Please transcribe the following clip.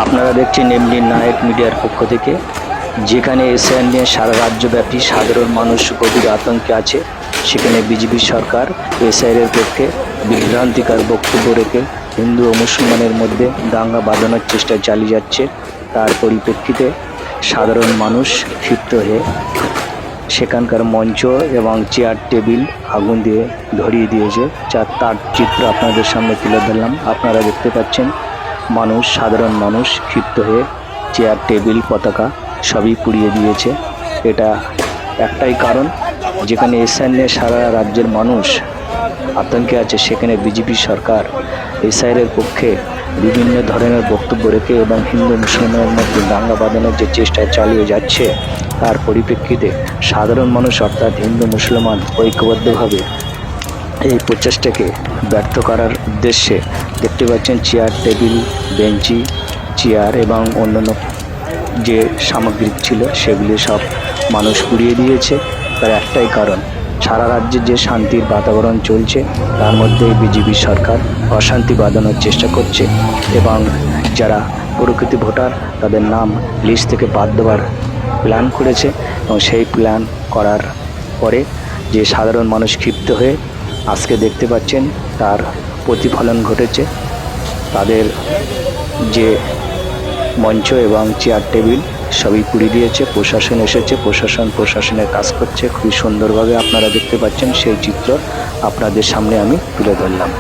আপনারা দেখছেন এমডি নায়ক মিডিয়ার পক্ষ থেকে, যেখানে এসআইআর নিয়ে সারা রাজ্যব্যাপী সাধারণ মানুষ গভীর আতঙ্কে আছে, সেখানে বিজেপি সরকার এসআইআর পক্ষে বিভ্রান্তিকর বক্তব্য রেখে হিন্দু ও মুসলমানের মধ্যে দাঙ্গা বাঁধানোর চেষ্টা চালিয়ে যাচ্ছে। তার পরিপ্রেক্ষিতে সাধারণ মানুষ ক্ষিপ্ত হয়ে সেখানকার মঞ্চ এবং চেয়ার টেবিল আগুন দিয়ে ধরিয়ে দিয়েছে। তার চিত্র আপনাদের সামনে তুলে ধরলাম। আপনারা দেখতে পাচ্ছেন সাধারণ মানুষ ক্ষিপ্ত হয়ে চেয়ার টেবিল পতাকা সবই পুড়িয়ে দিয়েছে। এটা একটাই কারণ, যেখানে এসআইআর নিয়ে সারা রাজ্যের মানুষ আতঙ্কে আছে, সেখানে বিজেপি সরকার এসআইআর পক্ষে বিভিন্ন ধরনের বক্তব্য রেখে এবং হিন্দু মুসলমানের মধ্যে দাঙ্গা বাঁধানোর যে চেষ্টা চালিয়ে যাচ্ছে, তার পরিপ্রেক্ষিতে সাধারণ মানুষ অর্থাৎ হিন্দু মুসলমান ঐক্যবদ্ধভাবে এই প্রচেষ্টাকে ব্যর্থ করার উদ্দেশ্যে দেখতে পাচ্ছেন চেয়ার টেবিল বেঞ্চি চেয়ার এবং অন্যান্য যে সামগ্রিক ছিল সেগুলি সব মানুষ পুড়িয়ে দিয়েছে। তার একটাই কারণ, সারা রাজ্যে যে শান্তির বাতাবরণ চলছে তার মধ্যেই বিজেপি সরকার অশান্তি বাঁধানোর চেষ্টা করছে এবং যারা প্রকৃত ভোটার তাদের নাম লিস্ট থেকে বাদ দেওয়ার প্ল্যান করেছে এবং সেই প্ল্যান করার পরে যে সাধারণ মানুষ ক্ষিপ্ত হয়ে আজকে দেখতে পাচ্ছেন তার প্রতিফলন ঘটেছে। তাদের যে মঞ্চ এবং চেয়ার টেবিল সবই পুড়িয়ে দিয়েছে। প্রশাসন এসেছে, প্রশাসনের কাজ করছে খুবই সুন্দরভাবে। আপনারা দেখতে পাচ্ছেন সেই চিত্র আপনাদের সামনে আমি তুলে ধরলাম।